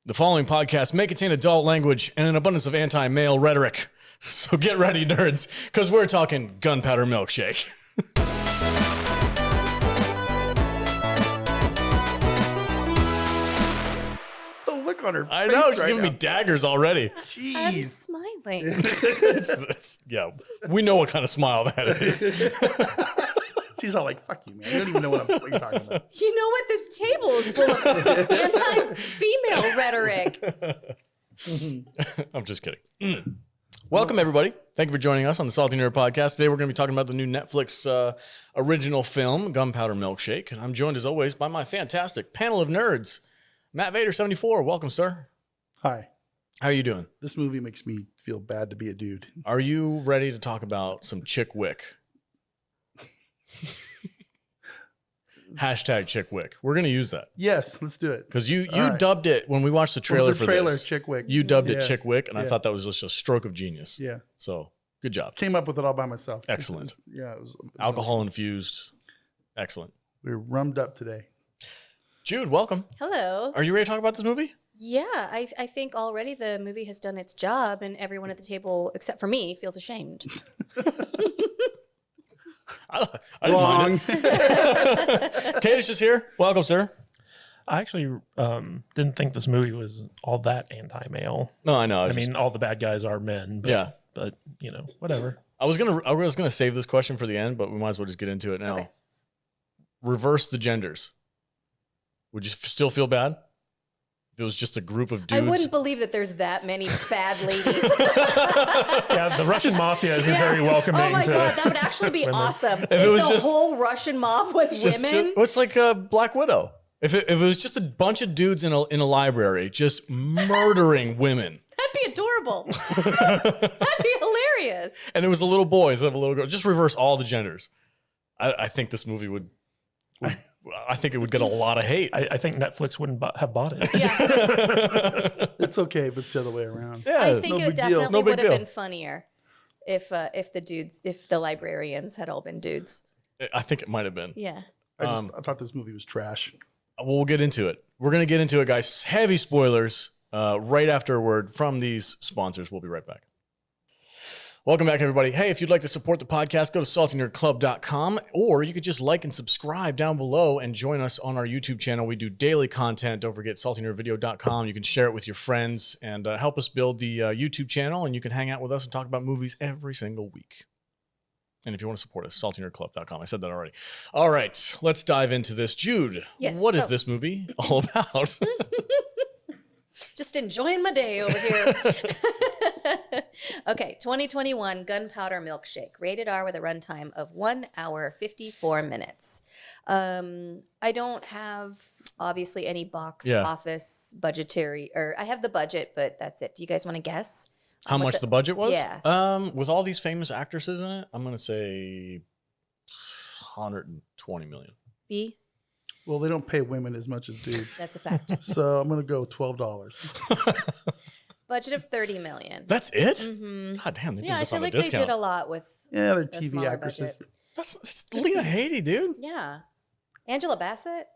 The following podcast may contain adult language and an abundance of anti-male rhetoric. So get ready, nerds, because we're talking Gunpowder Milkshake. The look on her face. I know, she's right giving me daggers already. Jeez. I'm smiling. Yeah, we know what kind of smile that is. She's all like, fuck you, man. You don't even know what I'm fucking talking about. You know what? This table is full of anti-female rhetoric. I'm just kidding. Welcome, everybody. Thank you for joining us on the Salty Nerd Podcast. Today, we're going to be talking about the new Netflix original film, Gunpowder Milkshake. And I'm joined, as always, by my fantastic panel of nerds. Matt Vader, 74. Welcome, sir. Hi. How are you doing? This movie makes me feel bad to be a dude. Are you ready to talk about some chick wick? Hashtag chick wick. We're going to use that. Yes, let's do it. Because you right. dubbed it when we watched the trailer for this. Chick Wick. You dubbed it Yeah. chick wick, and I Yeah. thought that was just a stroke of genius. Yeah. So, good job. Came up with it all by myself. Excellent. It was Alcohol infused. Excellent. We were rummed up today. Jude, welcome. Hello. Are you ready to talk about this movie? Yeah, I think already the movie has done its job, and everyone at the table, except for me, feels ashamed. I didn't mind it. Kate is here. Welcome, sir. I actually didn't think this movie was all that anti-male. No, I know. I mean, all the bad guys are men. But, Yeah. But, you know, whatever. I was gonna save this question for the end, but we might as well just get into it now. Okay. Reverse the genders. Would you still feel bad if it was just a group of dudes? I wouldn't believe that there's that many bad ladies. Yeah, the Russian mafia isn't very welcoming. Oh my to God, that would actually be women. awesome. If it was the just- whole Russian mob was women. It's like a Black Widow. If it was just a bunch of dudes in a library just murdering women, That'd be adorable. That'd be hilarious. and it was a little boy instead of a little girl, just reverse all the genders. I think this movie would I think it would get a lot of hate. I think Netflix wouldn't have bought it. Yeah. It's okay, but it's the other way around. Yeah, I think no it big deal. definitely No big would have deal. been funnier if the librarians had all been dudes. I think it might have been. Yeah. I thought this movie was trash. Well, we'll get into it. We're going to get into it, guys. Heavy spoilers right after a word from these sponsors. We'll be right back. Welcome back, everybody. Hey, if you'd like to support the podcast, go to saltynerdclub.com, or you could just like and subscribe down below and join us on our YouTube channel. We do daily content. Don't forget saltynerdvideo.com. You can share it with your friends and help us build the YouTube channel, and you can hang out with us and talk about movies every single week. And if you want to support us, saltynerdclub.com. I said that already. All right, let's dive into this. Jude, Yes, what is go. this movie all about? Just enjoying my day over here. Okay, 2021 Gunpowder Milkshake, rated R with a runtime of 1 hour 54 minutes. I don't have obviously any box Yeah. office budgetary, or I have the budget, but that's it. Do you guys want to guess? How What much the budget was? Yeah. With all these famous actresses in it, I'm going to say 120 million. B? Well, they don't pay women as much as dudes. That's a fact. So I'm going to go $12. Budget of 30 million. That's it? Mm-hmm. God damn, they did Yeah, I this feel on a like they discount. did a lot with. Yeah, they're A TV smaller actresses. budget. That's Lena Headey, dude. Yeah. Angela Bassett?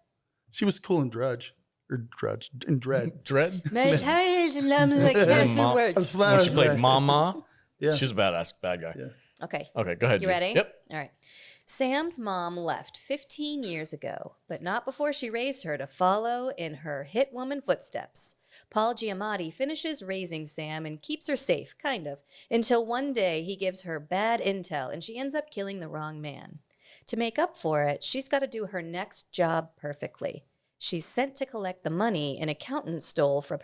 She was cool in Drudge. Or Drudge. In Dread. Dread. My tires and I'm like, can't do Mom. words. When she played Mama, Yeah. she's a badass bad guy. Yeah. Okay. Okay, go ahead. You Jude. ready? Yep. All right. Sam's mom left 15 years ago, but not before she raised her to follow in her hit woman footsteps. Paul Giamatti finishes raising Sam and keeps her safe, kind of, until one day he gives her bad intel and she ends up killing the wrong man. To make up for it, she's got to do her next job perfectly. She's sent to collect the money an accountant stole from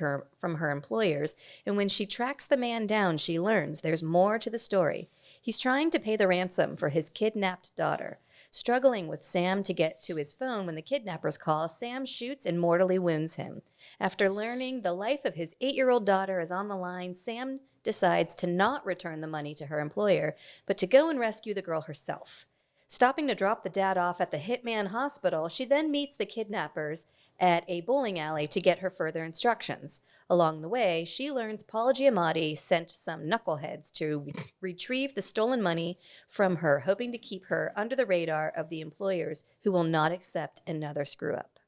her employers, and when she tracks the man down, she learns there's more to the story. He's trying to pay the ransom for his kidnapped daughter. Struggling with Sam to get to his phone when the kidnappers call, Sam shoots and mortally wounds him. After learning the life of his 8-year-old daughter is on the line, Sam decides to not return the money to her employer, but to go and rescue the girl herself. Stopping to drop the dad off at the Hitman Hospital, she then meets the kidnappers at a bowling alley to get her further instructions. Along the way, she learns Paul Giamatti sent some knuckleheads to retrieve the stolen money from her, hoping to keep her under the radar of the employers who will not accept another screw-up.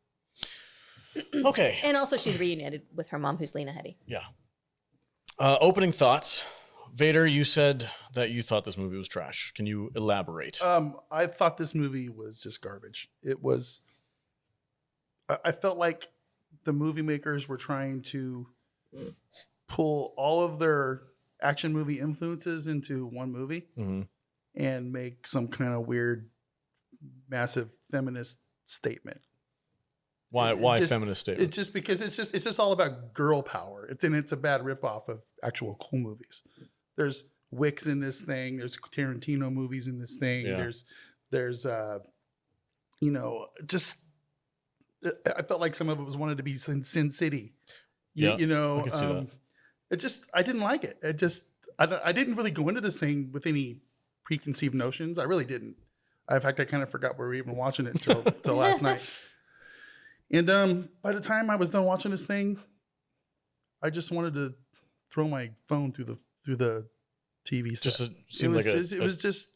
Okay. And also, she's reunited with her mom, who's Lena Headey. Yeah. Opening thoughts. Vader, you said that you thought this movie was trash. Can you elaborate? I thought this movie was just garbage. It was. I felt like the movie makers were trying to pull all of their action movie influences into one movie and make some kind of weird, massive feminist statement. Why feminist statement? It's just because it's just all about girl power. It's a bad ripoff of actual cool movies. There's Wicks in this thing. There's Tarantino movies in this thing. Yeah. There's just I felt like some of it was wanted to be Sin City. I can see that. I didn't like it. I didn't really go into this thing with any preconceived notions. I really didn't. In fact, I kind of forgot we were even watching it till last night. And by the time I was done watching this thing, I just wanted to throw my phone through the TV set. It was just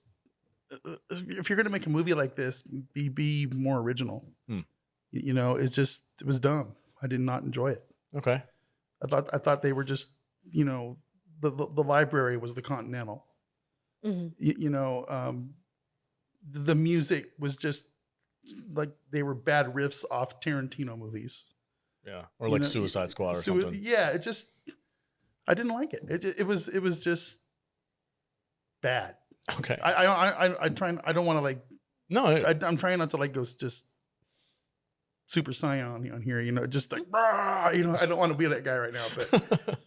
if you're gonna make a movie like this, be more original. It was dumb. I did not enjoy it. Okay. I thought they were just the library was the Continental. The music was just like they were bad riffs off Tarantino movies. Yeah, or like Suicide Squad or something. Yeah, I didn't like it. It was just bad. Okay. I don't want to like. No, I'm trying not to like go just Super Saiyan on here. Just like I don't want to be that guy right now. But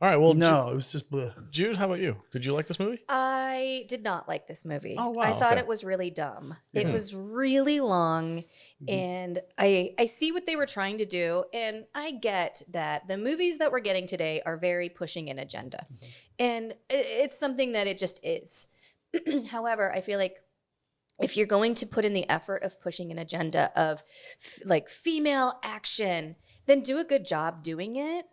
all right. Well, no, it was just bleh. Jude, how about you? Did you like this movie? I did not like this movie. Oh, wow. I thought Okay. it was really dumb. It was really long, and I see what they were trying to do, and I get that the movies that we're getting today are very pushing an agenda, and it's something that it just is. However, I feel like if you're going to put in the effort of pushing an agenda of like female action, then do a good job doing it.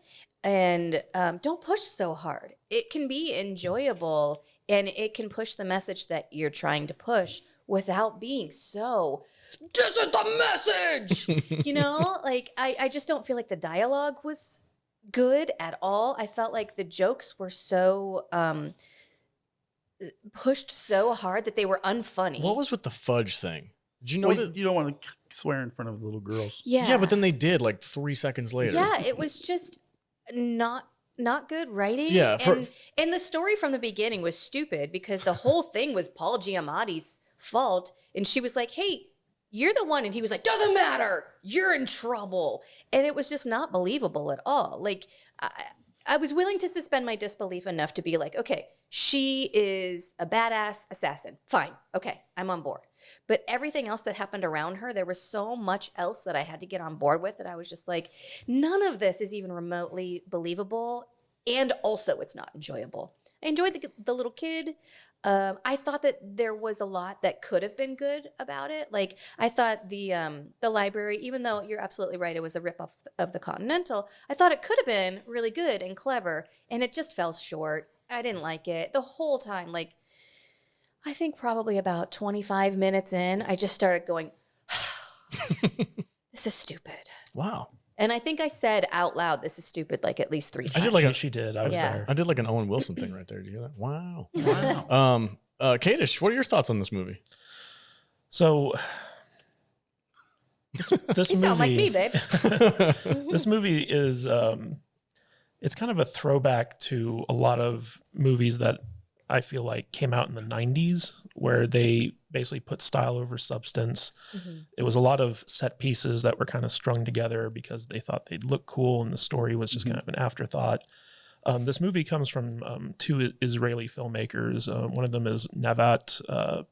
And don't push so hard. It can be enjoyable and it can push the message that you're trying to push without being so, this is the message, Like, I just don't feel like the dialogue was good at all. I felt like the jokes were so pushed so hard that they were unfunny. What was with the fudge thing? Did you know Well, that? you don't want to swear in front of little girls. Yeah, but then they did like 3 seconds later. Yeah, it was just not good writing. Yeah, and the story from the beginning was stupid because the whole thing was Paul Giamatti's fault, and she was like, "Hey, you're the one," and he was like, "Doesn't matter, you're in trouble," and it was just not believable at all. Like, I was willing to suspend my disbelief enough to be like, okay, she is a badass assassin. Fine, okay, I'm on board. But everything else that happened around her, there was so much else that I had to get on board with that I was just like, none of this is even remotely believable. And also it's not enjoyable. I enjoyed the little kid. I thought that there was a lot that could have been good about it. Like I thought the library, even though you're absolutely right, it was a ripoff of the Continental, I thought it could have been really good and clever. And it just fell short. I didn't like it the whole time. Like, I think probably about 25 minutes in, I just started going, this is stupid. Wow. And I think I said out loud, this is stupid, like at least 3 times. I did like She did. I was there. I did like an Owen Wilson thing right there. Do you hear that? Wow. Wow. Kadish, what are your thoughts on this movie? So this You movie, sound like me, babe. this movie is it's kind of a throwback to a lot of movies that I feel like came out in the 90s where they basically put style over substance. It was a lot of set pieces that were kind of strung together because they thought they'd look cool and the story was just kind of an afterthought. This movie comes from 2 Israeli filmmakers. One of them is Navat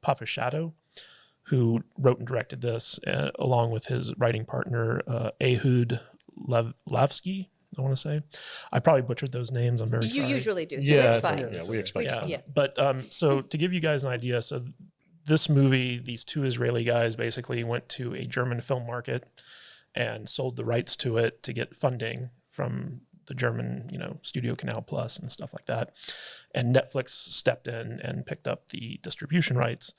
Papashado, who wrote and directed this along with his writing partner, Ehud Lavsky. I want to say, I probably butchered those names. I'm very sorry. You usually do, so Yeah, it's fine. yeah, we expect so. Yeah. But so to give you guys an idea, so this movie, these 2 Israeli guys basically went to a German film market and sold the rights to it to get funding from the German, Studio Canal Plus and stuff like that. And Netflix stepped in and picked up the distribution rights.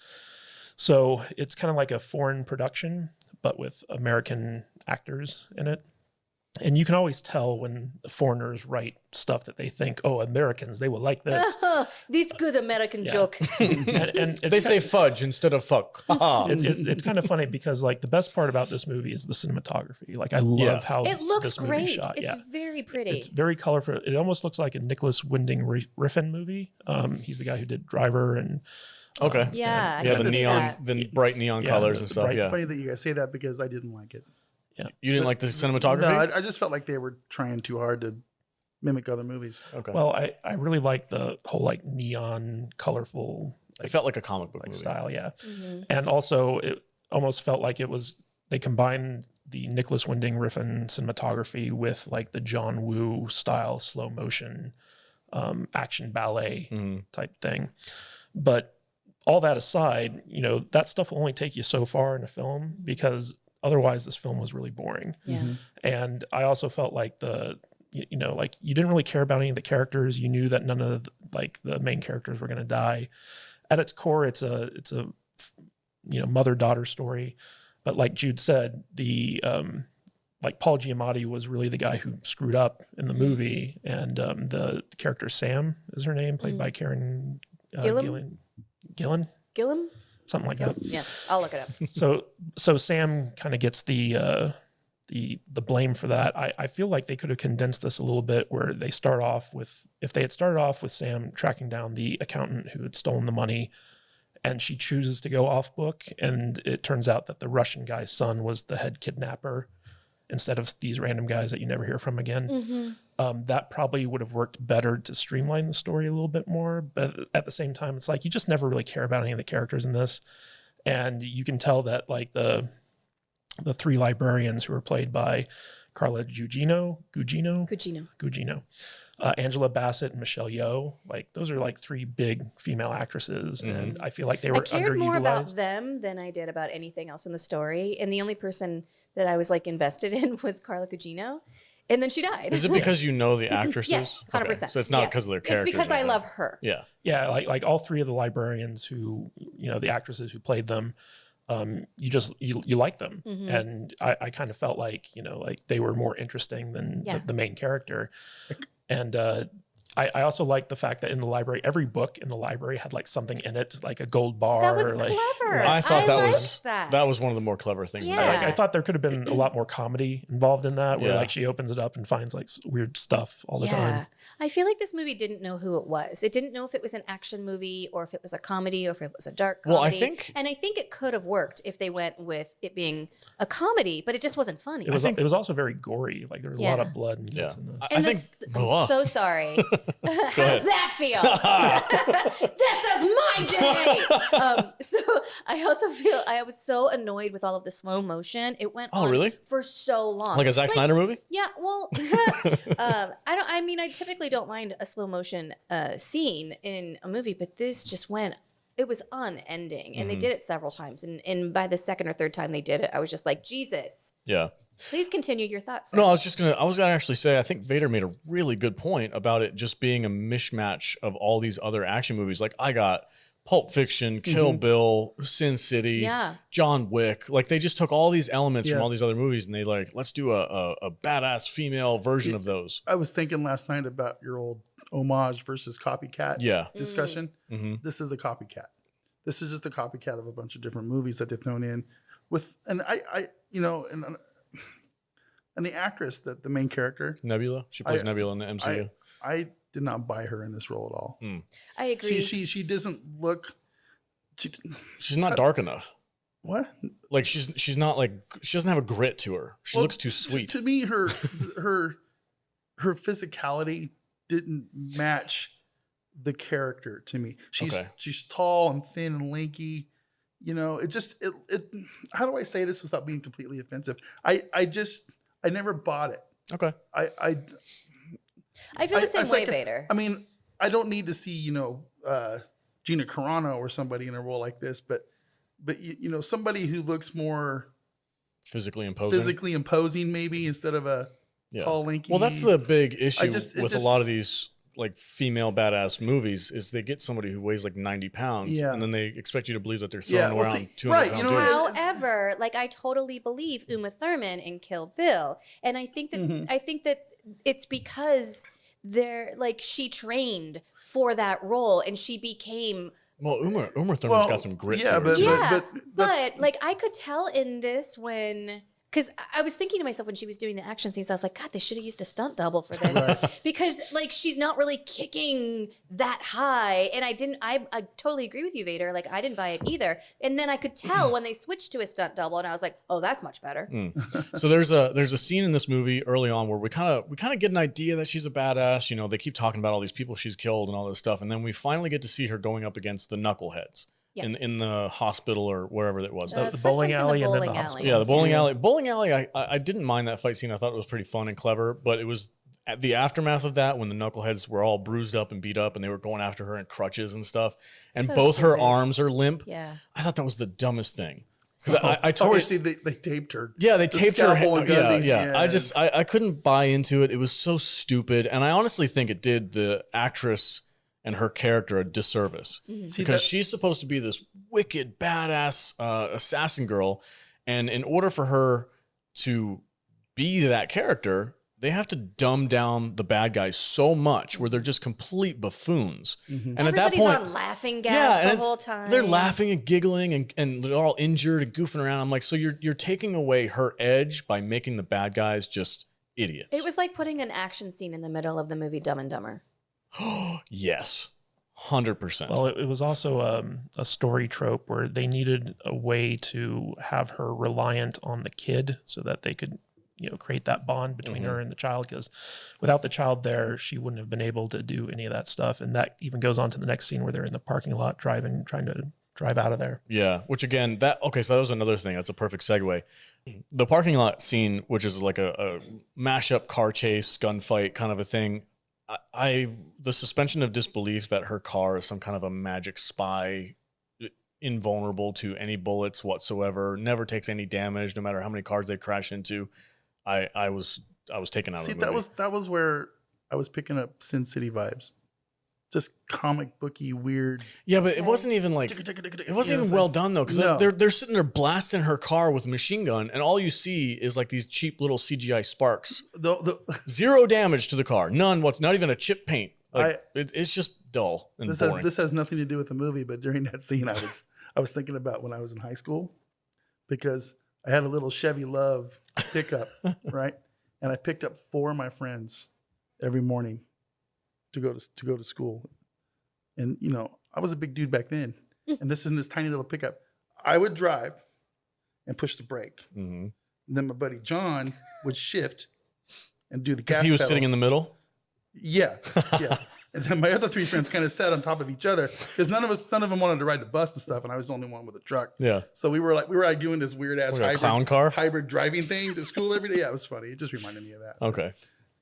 So it's kind of like a foreign production but with American actors in it. And you can always tell when foreigners write stuff that they think, oh, Americans, they will like this. This good American joke. And They say fudge instead of fuck. it's kind of funny because like the best part about this movie is the cinematography. Like I love how It looks this great. movie's shot. It's very pretty. It's very colorful. It almost looks like a Nicholas Winding Refn movie. He's the guy who did Driver and Okay. Yeah. Yeah, I the can see neon, that. the bright neon colors and stuff. bright- It's Yeah. funny that you guys say that because I didn't like it. You didn't like the cinematography? No, I just felt like they were trying too hard to mimic other movies. Okay. Well, I really like the whole like neon, colorful It felt like a comic book like movie. style, yeah. Mhm. And also, it almost felt like they combined the Nicholas Winding Refn cinematography with like the John Woo style slow motion action ballet Mhm. type thing. But all that aside, that stuff will only take you so far in a film because otherwise this film was really boring. Yeah. And I also felt like you didn't really care about any of the characters. You knew that none of the main characters were going to die. At its core, it's a mother-daughter story. But like Jude said, Paul Giamatti was really the guy who screwed up in the movie. And the character Sam is her name, played by Karen Gillan? Gillan? Gillan? Something like that. Yeah, I'll look it up. So Sam kind of gets the blame for that. I feel like they could have condensed this a little bit where if they had started off with Sam tracking down the accountant who had stolen the money and she chooses to go off book and it turns out that the Russian guy's son was the head kidnapper instead of these random guys that you never hear from again. That probably would have worked better to streamline the story a little bit more. But at the same time, it's like you just never really care about any of the characters in this. And you can tell that like the three librarians who are played by Carla Gugino, Angela Bassett and Michelle Yeoh, like those are like three big female actresses. And I feel like they were I cared more about underutilized. them than I did about anything else in the story. And the only person that I was like invested in was Carla Gugino. And then she died. Is it because you know the actresses? Yes, 100%. Okay, so it's not because of their characters. It's because or I anything. love her. Yeah. Yeah, like all three of the librarians who, the actresses who played them, you like them. And I kind of felt like, like they were more interesting than the main character. And I also like the fact that in the library, every book in the library had like something in it, like a gold bar. That was or, like, clever. I thought liked that was one of the more clever things. Yeah. about it. I thought there could have been a lot more comedy involved in that, where Yeah. like she opens it up and finds like weird stuff all the time. I feel like this movie didn't know who it was. It didn't know if it was an action movie or if it was a comedy or if it was a dark comedy. Well, I think it could have worked if they went with it being a comedy, but it just wasn't funny. It was also very gory. Like there was a lot of blood and guts in this. And I think I'm so sorry. How does that feel? This is my day. So I also feel I was so annoyed with all of the slow motion. It went on really? for so long. like a Zack Snyder movie? Yeah, well, I typically don't mind a slow motion scene in a movie, but this just it was unending. And they did it several times. And by the second or third time they did it, I was just like, Jesus. Yeah. Please continue your thoughts. Sir. No, I was gonna actually say, I think Vader made a really good point about it just being a mishmash of all these other action movies. Like I got Pulp Fiction, Kill Bill, Sin City, John Wick. Like they just took all these elements from all these other movies and they like, let's do a badass female version of those. I was thinking last night about your old homage versus copycat discussion. This is a copycat. This is just a copycat of a bunch of different movies that they've thrown in with, and and the actress that the main character Nebula. She plays Nebula in the MCU. I did not buy her in this role at all. I agree. She doesn't look. She's not dark enough. What? Like she's not like, she doesn't have a grit to her. She looks too sweet. To me, her physicality didn't match the character to me. She's tall and thin and lanky. It just how do I say this without being completely offensive? I never bought it. Okay. I feel the same way, Vader. I mean, I don't need to see, Gina Carano or somebody in a role like this, but somebody who looks more physically imposing maybe instead of a tall, lanky. Well, that's the big issue with a lot of these like female badass movies is they get somebody who weighs like 90 pounds Yeah. and then they expect you to believe that they're throwing Yeah, well, around see, 200 right, pound you know dudes. what? However, like I totally believe Uma Thurman in Kill Bill, and I think that it's because they're like she trained for that role and she became. Well, Uma Thurman's got some grit yeah, to her. but- too. But like I could tell in this when. Because I was thinking to myself when she was doing the action scenes, I was like, God, they should have used a stunt double for this. Because like she's not really kicking that high. And I totally agree with you, Vader. Like I didn't buy it either. And then I could tell when they switched to a stunt double and I was like, oh, that's much better. So there's a scene in this movie early on where we kind of get an idea that she's a badass. You know, they keep talking about all these people she's killed and all this stuff. And then we finally get to see her going up against the knuckleheads. Yeah. In the hospital or wherever it was. The First bowling one's in alley and then the bowling hospital. Yeah, the bowling alley. Bowling alley, I didn't mind that fight scene. I thought it was pretty fun and clever, but it was at the aftermath of that when the knuckleheads were all bruised up and beat up and they were going after her in crutches and stuff. And So both her stupid. arms are limp. Yeah. I thought that was the dumbest thing. Because I totally... Obviously, they taped her. Yeah, they The taped her. scalpel and Yeah, gun yeah. thing, I couldn't buy into it. It was so stupid. And I honestly think it did the actress and her character a disservice. See, Because that- she's supposed to be this wicked, badass assassin girl. And in order for her to be that character, they have to dumb down the bad guys so much where they're just complete buffoons. And at that Everybody's point, on laughing gas the and whole time. they're laughing and giggling and they're all injured and goofing around. I'm like, so you're taking away her edge by making the bad guys just idiots. It was like putting an action scene in the middle of the movie Dumb and Dumber. Yes, 100%. Well, it was also a story trope where they needed a way to have her reliant on the kid so that they could, create that bond between her and the child. Because without the child there, she wouldn't have been able to do any of that stuff. And that even goes on to the next scene where they're in the parking lot trying to drive out of there. Yeah, which again, so that was another thing. That's a perfect segue. The parking lot scene, which is like a mashup car chase, gunfight kind of a thing. The suspension of disbelief that her car is some kind of a magic spy, invulnerable to any bullets whatsoever, never takes any damage, no matter how many cars they crash into. I was taken out of the movie. that was where I was picking up Sin City vibes. Just comic booky, weird. Yeah, but it wasn't even like it wasn't even well done though, because No. they're sitting there blasting her car with a machine gun, and all you see is like these cheap little CGI sparks. Zero damage to the car, none. Not even a chip paint. Like it's just dull and boring. This has nothing to do with the movie, but during that scene, I was thinking about when I was in high school, because I had a little Chevy Love pickup, right, and I picked up 4 of my friends every morning to go to school. And I was a big dude back then, and this is in this tiny little pickup. I would drive and push the brake. Mm-hmm. And then my buddy John would shift and do the gas Because he was pedal. sitting in the middle. Yeah. And then my other 3 friends kind of sat on top of each other because none of them wanted to ride the bus and stuff, and I was the only one with a truck. Yeah. So we were doing this weird ass Like a clown car? hybrid driving thing to school every day. Yeah, it was funny. It just reminded me of that. Okay.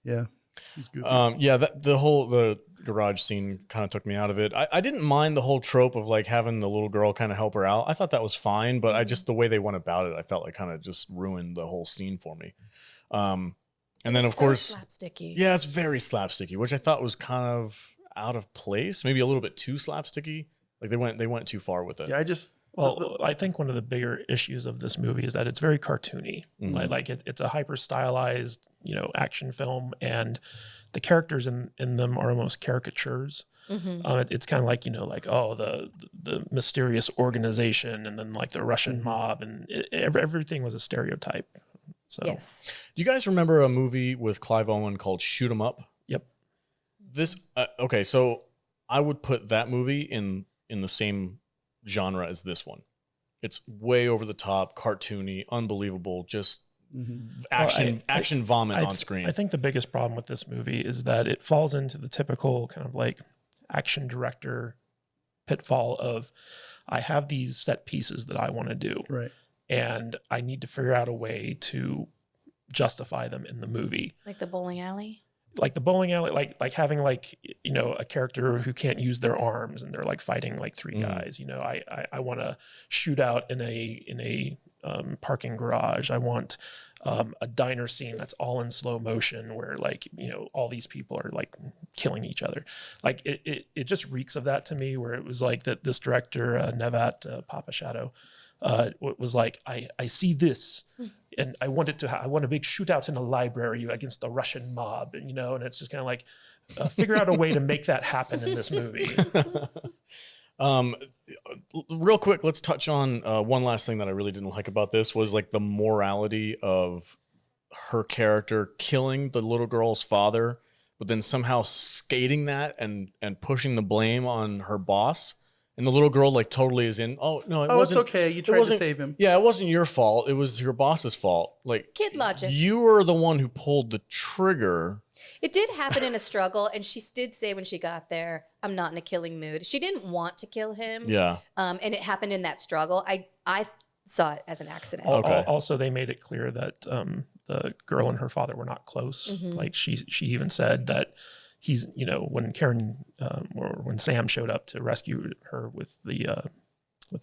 Yeah. It was goofy. The garage scene kind of took me out of it. I didn't mind the whole trope of like having the little girl kind of help her out. I thought that was fine, but the way they went about it, I felt like kind of just ruined the whole scene for me. And then of course, slapsticky. yeah, it's very slapsticky, which I thought was kind of out of place, maybe a little bit too slapsticky. Like they went too far with it. Yeah, I think one of the bigger issues of this movie is that it's very cartoony. Mhm. Like it's a hyper stylized, action film, and the characters in them are almost caricatures. Mm-hmm. It's kind of like the mysterious organization, and then like the Russian mob, and everything was a stereotype. So Yes. Do you guys remember a movie with Clive Owen called Shoot 'Em Up? Yep. Okay, so I would put that movie in the same genre as this one. It's way over the top, cartoony, unbelievable, just action vomit on screen. I think the biggest problem with this movie is that it falls into the typical kind of like action director pitfall of, I have these set pieces that I want to do. right. And I need to figure out a way to justify them in the movie. Like the bowling alley. Like the bowling alley, like having like, a character who can't use their arms and they're like fighting like 3 guys. I want to shoot out in a parking garage. I want a diner scene that's all in slow motion where like, all these people are like killing each other. Like it just reeks of that to me, where it was like that this director, Nevat Papa Shadow, was like, I see this and I want a big shootout in a library against the Russian mob, and and it's just kind of like, figure out a way to make that happen in this movie. Real quick, let's touch on one last thing that I really didn't like about this was like the morality of her character killing the little girl's father, but then somehow skating that and pushing the blame on her boss. And the little girl like totally is in, oh, no, it wasn't. It's okay. You tried to save him. Yeah, it wasn't your fault. It was your boss's fault. Like, Kid logic. You were the one who pulled the trigger. It did happen in a struggle, and she did say when she got there, I'm not in a killing mood. She didn't want to kill him. Yeah. And it happened in that struggle. I saw it as an accident. Okay. Also, they made it clear that the girl and her father were not close. Like she even said that he's, when Karen or when Sam showed up to rescue her with the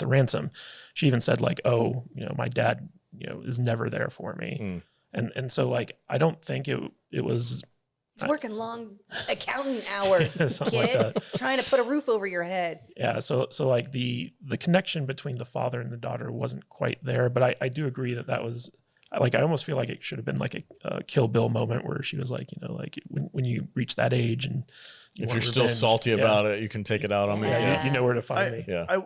ransom, she even said like, oh, my dad, is never there for me. And so like, I don't think it was. It's working long accountant hours, Something like kid, that. trying to put a roof over your head. Yeah. So like the connection between the father and the daughter wasn't quite there, but I do agree that was like, I almost feel like it should have been like a Kill Bill moment where she was like, like when you reach that age and if you're still salty about it, you can take it out on me. Yeah. You know where to find me. Yeah.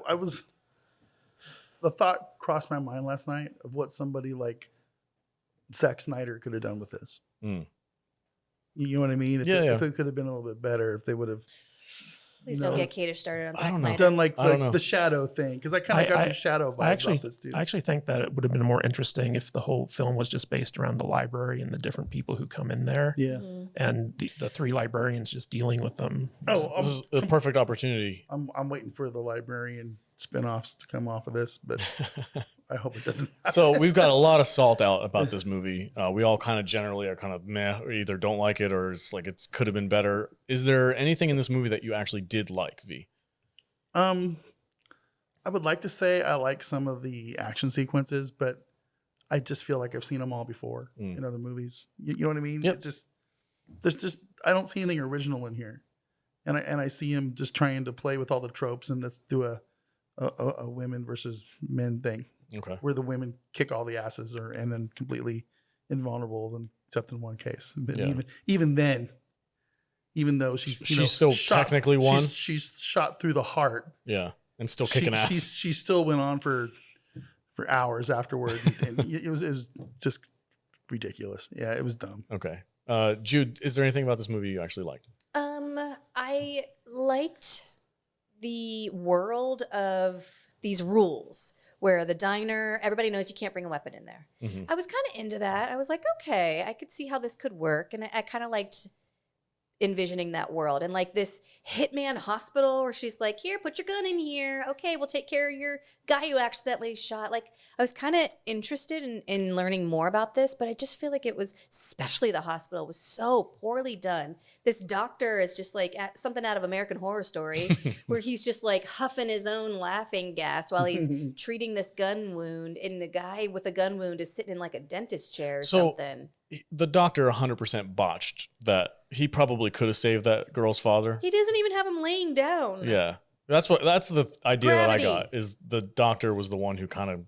The thought crossed my mind last night of what somebody like Zack Snyder could have done with this. You know what I mean? If it could have been a little bit better, if they would have. Please don't get Kater started on Zack Snyder. Done like the shadow thing, because I kind of got some shadow vibes off this too. I actually think that it would have been more interesting if the whole film was just based around the library and the different people who come in there. Yeah. And the three librarians just dealing with them. This is a perfect opportunity. I'm waiting for the librarian spinoffs to come off of this, but I hope it doesn't happen. So we've got a lot of salt out about this movie. We all kind of generally are kind of meh, or either don't like it or it's like it could have been better. Is there anything in this movie that you actually did like, V? I would like to say I like some of the action sequences, but I just feel like I've seen them all before in other movies. You know what I mean? Yep. I don't see anything original in here, and I see him just trying to play with all the tropes and let's do a women versus men thing. Okay. Where the women kick all the asses and then completely invulnerable, except in one case. But even then, even though she's still shot, technically won. She's shot through the heart. Yeah, and still kicking ass. She still went on for hours afterward, and it was just ridiculous. Yeah, it was dumb. Okay, Jude, is there anything about this movie you actually liked? I liked the world of these rules where the diner, everybody knows you can't bring a weapon in there. I was kind of into that. I was like, okay, I could see how this could work. And I kind of liked envisioning that world. And like this hitman hospital where she's like, here, put your gun in here. Okay, we'll take care of your guy who accidentally shot. Like I was kind of interested in learning more about this, but I just feel like it was, especially the hospital, was so poorly done. This doctor is just like something out of American Horror Story where he's just like huffing his own laughing gas while he's treating this gun wound. And the guy with a gun wound is sitting in like a dentist chair or something. The doctor 100% botched that. He probably could have saved that girl's father. He doesn't even have him laying down. Yeah. That's the idea Gravity. that I got, is the doctor was the one who kind of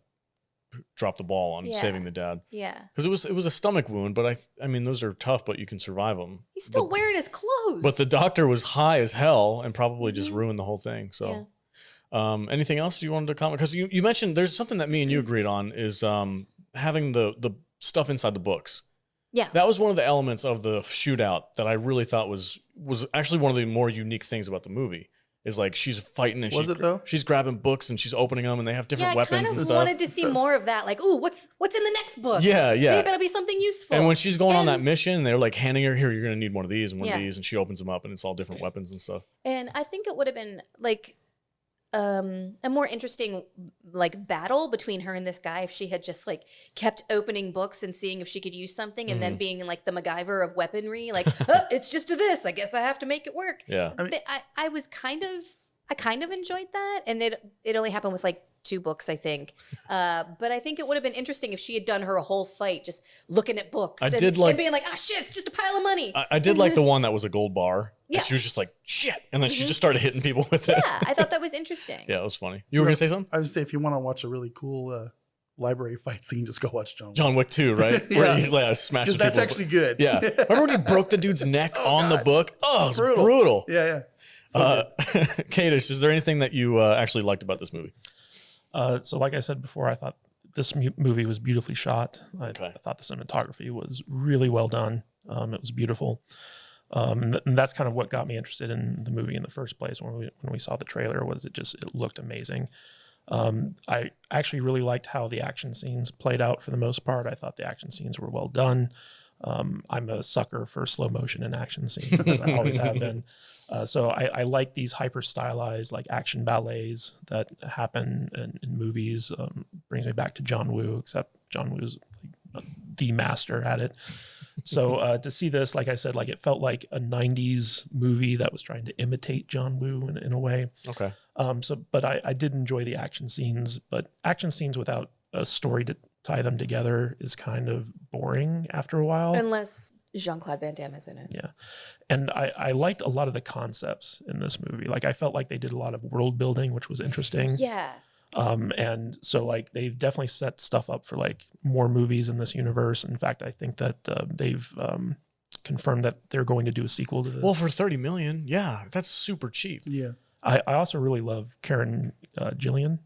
dropped the ball on saving the dad. Yeah. Because it was a stomach wound, but I mean, those are tough, but you can survive them. He's still wearing his clothes. But the doctor was high as hell and probably just ruined the whole thing. So, anything else you wanted to comment? Because you mentioned there's something that me and you agreed on is having the stuff inside the books. Yeah. That was one of the elements of the shootout that I really thought was actually one of the more unique things about the movie. Is like she's fighting and she's grabbing books and she's opening them and they have different weapons and stuff. I wanted to see more of that. Like, ooh, what's in the next book? Yeah. Maybe it'll be something useful. And when she's going on that mission, they're like handing her, here, you're going to need one of these and one of these. And she opens them up and it's all different weapons and stuff. And I think it would have been like a more interesting like battle between her and this guy if she had just like kept opening books and seeing if she could use something and then being like the MacGyver of weaponry, like, oh, it's just to this, I guess I have to make it work. Yeah. I kind of enjoyed that, and it only happened with like 2 books, I think. But I think it would have been interesting if she had done her whole fight just looking at books and being like, shit, it's just a pile of money. I did like the one that was a gold bar. Yeah. She was just like, shit. And then she just started hitting people with it. Yeah, I thought that was interesting. Yeah, it was funny. You were going to say something? I would say if you want to watch a really cool library fight scene, just go watch John Wick 2, right? Yeah. Where he's like smashes people. That's actually good. Yeah. Remember when he broke the dude's neck on the book? Oh, it was brutal. Yeah, yeah. Kadish, is there anything that you actually liked about this movie? So like I said before, I thought this movie was beautifully shot. I thought the cinematography was really well done. It was beautiful. And that's kind of what got me interested in the movie in the first place. When we saw the trailer, it looked amazing. I actually really liked how the action scenes played out for the most part. I thought the action scenes were well done. I'm a sucker for slow motion and action scenes, as I always have been. So I like these hyper stylized like action ballets that happen in movies. Brings me back to John Woo, except John Woo's like the master at it. So to see this, like I said, like it felt like a 90s movie that was trying to imitate John Woo in a way. Okay. But I did enjoy the action scenes, but action scenes without a story to tie them together is kind of boring after a while. Unless Jean-Claude Van Damme is in it. Yeah. And I liked a lot of the concepts in this movie. Like I felt like they did a lot of world building, which was interesting. Yeah. And so like they've definitely set stuff up for like more movies in this universe. In fact, I think that they've confirmed that they're going to do a sequel to this. Well, for $30 million, yeah, that's super cheap. Yeah. I also really love Karen Gillan,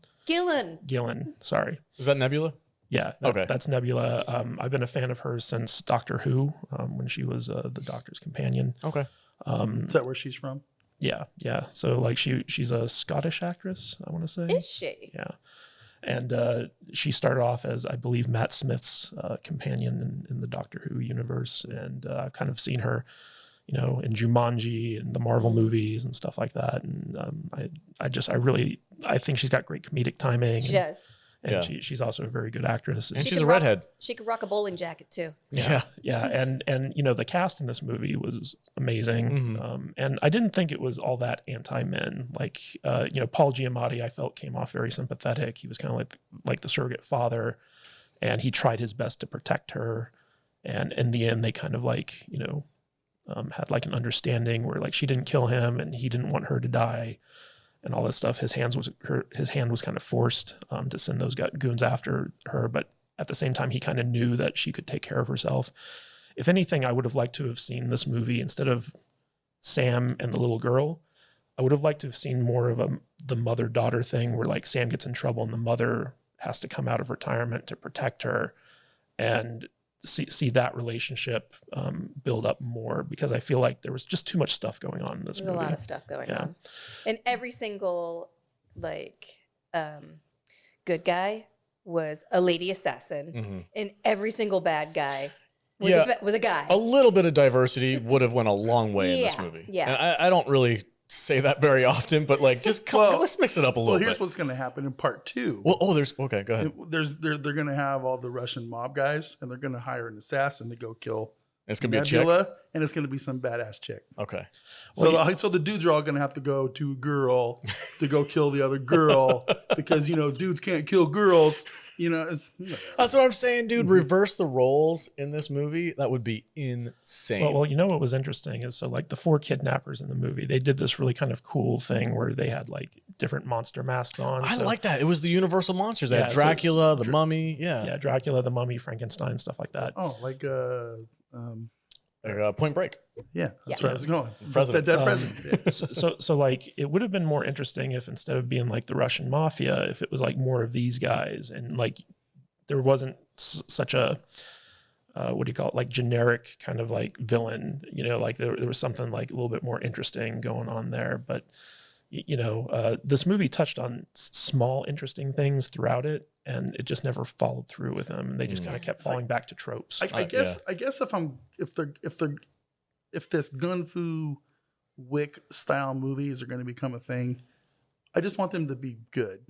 sorry. Is that Nebula? Yeah. That's Nebula. I've been a fan of hers since Doctor Who, when she was the Doctor's companion. Okay. Is that where she's from? Yeah. So like she's a Scottish actress, I want to say. Is she? Yeah. And she started off as, I believe, Matt Smith's companion in the Doctor Who universe. And I've kind of seen her, in Jumanji and the Marvel movies and stuff like that. And I think she's got great comedic timing. She does. And she's also a very good actress. And she's a redhead. She could rock a bowling jacket too. Yeah. And the cast in this movie was amazing. Mm-hmm. And I didn't think it was all that anti-men. Like, Paul Giamatti, I felt came off very sympathetic. He was kind of like the surrogate father, and he tried his best to protect her. And in the end, they kind of had like an understanding where like she didn't kill him and he didn't want her to die. And all this stuff, his hand was kind of forced to send those goons after her. But at the same time, he kind of knew that she could take care of herself. If anything, I would have liked to have seen this movie instead of Sam and the little girl. I would have liked to have seen more of the mother-daughter thing where like Sam gets in trouble and the mother has to come out of retirement to protect her, and see that relationship build up more, because I feel like there was just too much stuff going on in this movie. A lot of stuff going on. And every single good guy was a lady assassin, Mm-hmm. and every single bad guy was a guy. A little bit of diversity would have went a long way in this movie. Yeah. And I don't really say that very often, but like, just let's mix it up a little bit. Well, here's what's going to happen in part 2. Well, okay, go ahead. They're going to have all the Russian mob guys, and they're going to hire an assassin to go kill. It's going to be a chick? Nebula, and it's going to be some badass chick. Okay. So the dudes are all going to have to go to a girl to go kill the other girl because, dudes can't kill girls. That's what I'm saying, dude. Reverse the roles in this movie. That would be insane. Well, what was interesting is, so like the 4 kidnappers in the movie, they did this really kind of cool thing where they had like different monster masks on. I like that. It was the Universal monsters. They had Dracula, the Mummy. Yeah, Dracula, the Mummy, Frankenstein, stuff like that. Oh, like Point Break. Yeah, that's where I was going. Presidents. Dead president. So like it would have been more interesting if instead of being like the Russian mafia, if it was like more of these guys, and like there wasn't such a like generic kind of like villain. Like there was something like a little bit more interesting going on there. But this movie touched on small interesting things throughout it, and it just never followed through with them. They just kind of kept falling back to tropes. I guess if this Gun Wick style movies are going to become a thing, I just want them to be good.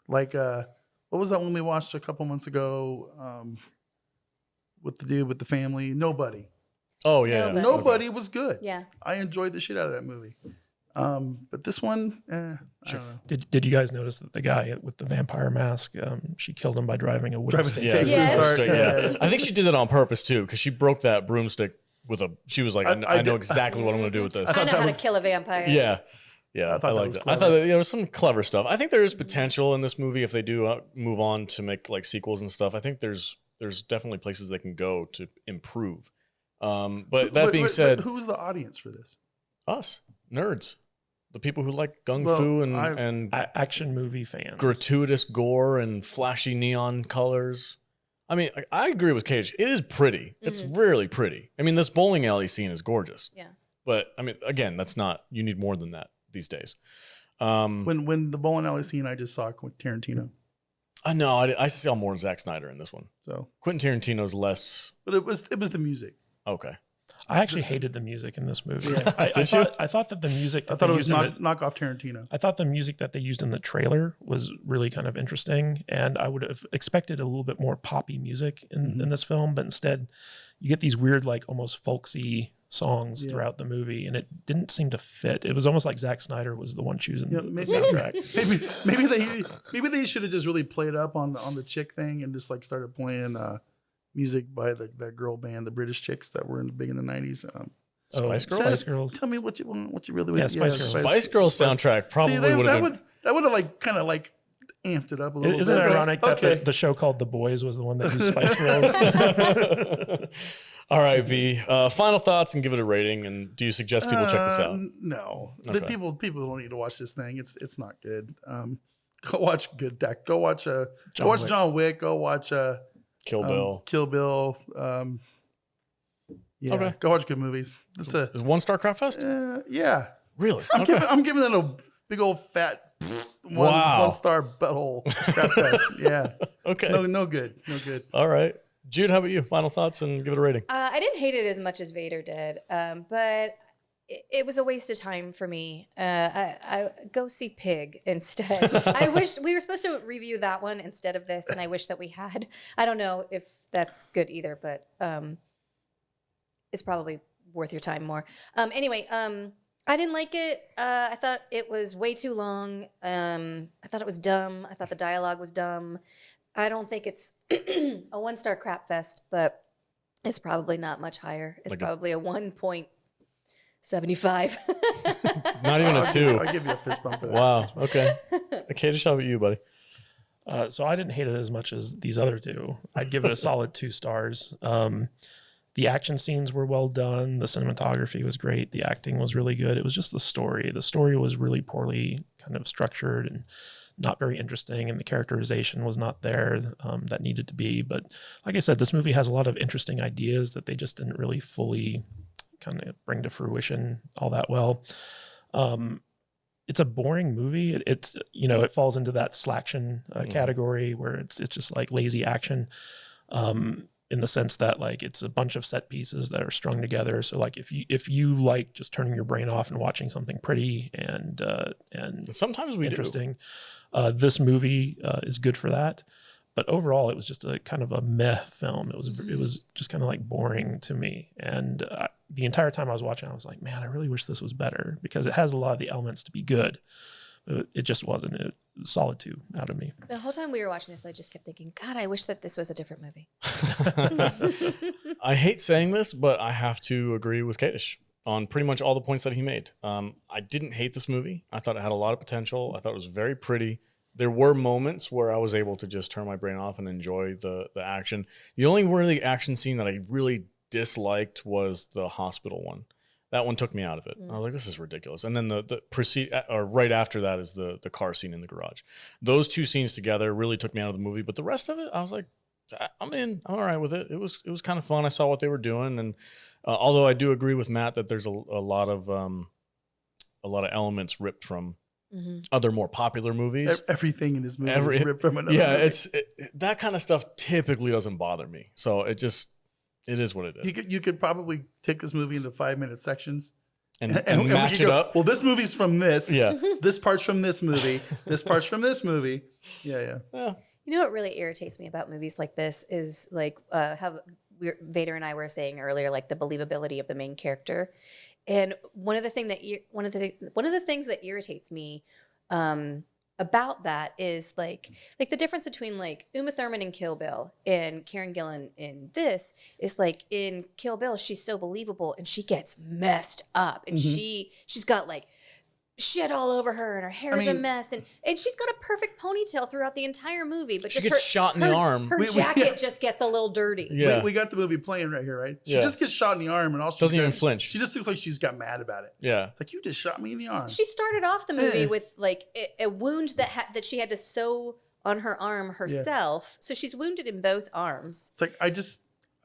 Like what was that one we watched a couple months ago with the dude with the family? Nobody. Oh yeah. Nobody was good. Yeah. I enjoyed the shit out of that movie. But this one, I don't know. Did you guys notice that the guy with the vampire mask, she killed him by driving a wooden Driving a stake? stake. Yes. Sorry. Yeah. I think she did it on purpose too, because she broke that broomstick with a. She was like, I know exactly what I'm going to do with this. I know that how was- to kill a vampire. Yeah. Yeah, I I, thought that liked was it. I clever. thought that, there was some clever stuff. I think there is potential in this movie if they do move on to make like sequels and stuff. I think there's definitely places they can go to improve. But that being said, who was the audience for this? us nerds, the people who like gung Well, fu I've- and Action movie fans. gratuitous gore and flashy neon colors. I mean, I agree with Cage. It is pretty. It's really pretty. I mean, this bowling alley scene is gorgeous. Yeah. But I mean, again, that's not. You need more than that these days. When the bowling alley scene, I just saw Tarantino. I know. I saw more Zack Snyder in this one. So, Quentin Tarantino's less. but it was the music. Okay. I actually hated the music in this movie. Yeah. I thought that the music. I That thought they it was used in the- knock off Tarantino. I thought the music that they used in the trailer was really kind of interesting, and I would have expected a little bit more poppy music in this film, but instead, you get these weird, like almost folksy songs throughout the movie, and it didn't seem to fit. It was almost like Zack Snyder was the one choosing the soundtrack. Maybe they should have just really played up on the chick thing and just like started playing music by that girl band, the British chicks that were big in the 90s. Spice Girls? Spice Girls. Tell me what you really Yeah, Spice Girls. Spice Girls soundtrack probably would have been. that would have like kind of like amped it up a little Isn't bit. it It's ironic like, that the show called The Boys was the one that used Spice Girls? All right, V. Final thoughts and give it a rating. And do you suggest people check this out? No, Okay. people don't need to watch this thing. It's not good. Go watch Good Deck. Go watch John Wick. Go watch Kill Bill. Kill Bill. Yeah, Okay. go watch good movies. That's Is One Star Crap Fest? yeah. Really? I'm Okay. giving that a big old fat Wow. 1-star butthole crap fest. Yeah, Okay. no good. All right. Jude, how about you? Final thoughts and give it a rating. I didn't hate it as much as Vader did, but it was a waste of time for me. I go see Pig instead. I wish we were supposed to review that one instead of this, and I wish that we had. I don't know if that's good either, but it's probably worth your time more. Anyway, I didn't like it. I thought it was way too long. I thought it was dumb. I thought the dialogue was dumb. I don't think it's a 1-star crap fest, but it's probably not much higher. It's Like probably a 1.75. Not even a 2. I'll give you a fist bump for that. Wow. Okay. Okay, just how about you, buddy? So I didn't hate it as much as these other two. I'd give it a solid 2 stars. The action scenes were well done. The cinematography was great. The acting was really good. It was just the story. The story was really poorly kind of structured and not very interesting, and the characterization was not there that needed to be. But like I said, this movie has a lot of interesting ideas that they just didn't really fully kind of bring to fruition all that well. It's a boring movie. It's it falls into that slaction category where it's just like lazy action. In the sense that like it's a bunch of set pieces that are strung together. So like if you like just turning your brain off and watching something pretty and Sometimes we interesting, this movie is good for that. But overall, it was just a kind of a meh film. It was just kind of like boring to me. And the entire time I was watching, I was like, man, I really wish this was better because it has a lot of the elements to be good. It just wasn't. It was solid 2 out of me. The whole time we were watching this, I just kept thinking, God, I wish that this was a different movie. I hate saying this, but I have to agree with Kadish on pretty much all the points that he made. I didn't hate this movie. I thought it had a lot of potential. I thought it was very pretty. There were moments where I was able to just turn my brain off and enjoy the action. The only really action scene that I really disliked was the hospital one. That one took me out of it. I was like, this is ridiculous. And then right after that is the car scene in the garage. Those 2 scenes together really took me out of the movie. But the rest of it, I was like, I'm in. I'm all right with it. It was kind of fun. I saw what they were doing, and although I do agree with Matt that there's a lot of elements ripped from other more popular movies. Everything in this movie is ripped from another movie. That kind of stuff typically doesn't bother me. So it is what it is. You could probably take this movie into 5-minute sections And we match could it go, up. Well, this movie's from this. Yeah. This part's from this movie. This part's from this movie. Yeah. You know what really irritates me about movies like this is like how Vader and I were saying earlier, like the believability of the main character. And one of the things that irritates me about that is like the difference between like Uma Thurman in Kill Bill and Karen Gillan in this is like in Kill Bill she's so believable and she gets messed up and she's got like shit all over her and her hair's a mess and she's got a perfect ponytail throughout the entire movie, but She just gets shot in the arm. Her jacket just gets a little dirty. Yeah. We got the movie playing right here, right? She Yeah. just gets shot in the arm and all she Doesn't even does- flinch. She just looks like she's got mad about it. Yeah. It's like, you just shot me in the arm. She started off the movie Yeah. with like a wound that she had to sew on her arm herself. So she's wounded in both arms. It's like,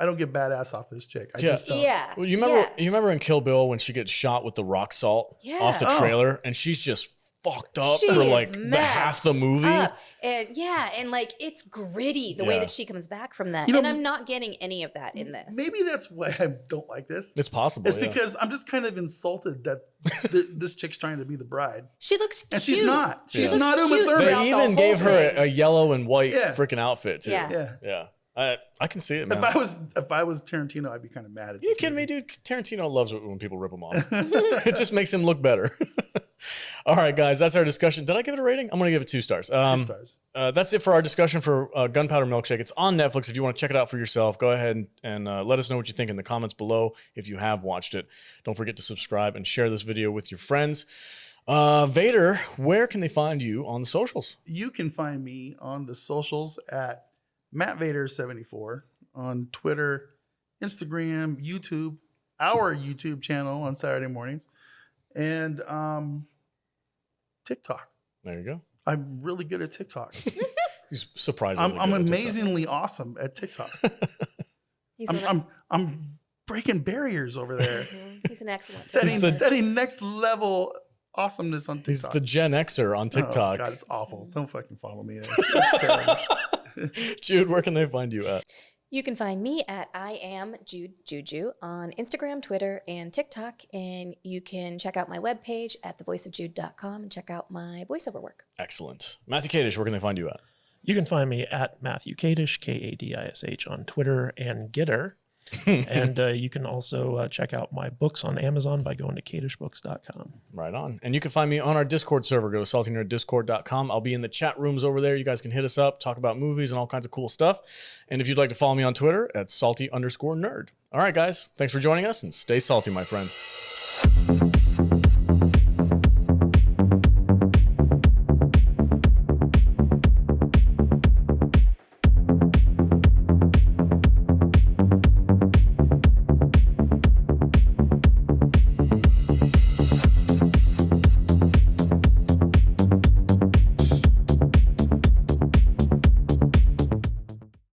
I don't get badass off this chick. I Yeah. just don't. Yeah. Well, you remember in Kill Bill when she gets shot with the rock salt off the Oh. trailer and she's just fucked up She for is like the half the movie. up. And like it's gritty the way Yeah. that she comes back from that. You know, and I'm not getting any of that in this. Maybe that's why I don't like this. It's possible. It's yeah. because I'm just kind of insulted that this chick's trying to be the bride. She looks cute. And she's not. She She's looks not Uma cute Thurman. throughout They the even whole gave her thing. a yellow and white Yeah. freaking outfit too. Yeah. Yeah. I can see it, man. If I was Tarantino, I'd be kind of mad at You this kidding me, movie. dude? Tarantino loves it when people rip him off. It just makes him look better. All right, guys, that's our discussion. Did I give it a rating? I'm going to give it 2 stars. 2 stars. That's it for our discussion for Gunpowder Milkshake. It's on Netflix. If you want to check it out for yourself, go ahead and let us know what you think in the comments below if you have watched it. Don't forget to subscribe and share this video with your friends. Vader, where can they find you on the socials? You can find me on the socials at MattVader74 on Twitter, Instagram, YouTube, our YouTube channel on Saturday mornings, and TikTok. There you go. I'm really good at TikTok. He's surprisingly I'm good at TikTok. amazingly awesome at TikTok. He's, I'm breaking barriers over there. he's an excellent setting next level awesomeness on TikTok. He's the Gen Xer on TikTok. Oh, God, it's awful. Don't fucking follow me there. It's terrible. Jude, where can they find you at? You can find me at I am Jude Juju on Instagram, Twitter, and TikTok. And you can check out my webpage at thevoiceofjude.com and check out my voiceover work. Excellent. Matthew Kadish, where can they find you at? You can find me at Matthew Kadish, Kadish on Twitter and Gitter. And you can also check out my books on Amazon by going to kadishbooks.com. Right on. And you can find me on our Discord server. Go to saltynerdiscord.com. I'll be in the chat rooms over there. You guys can hit us up, talk about movies and all kinds of cool stuff. And if you'd like to follow me on Twitter at salty_nerd. All right, guys. Thanks for joining us and stay salty, my friends.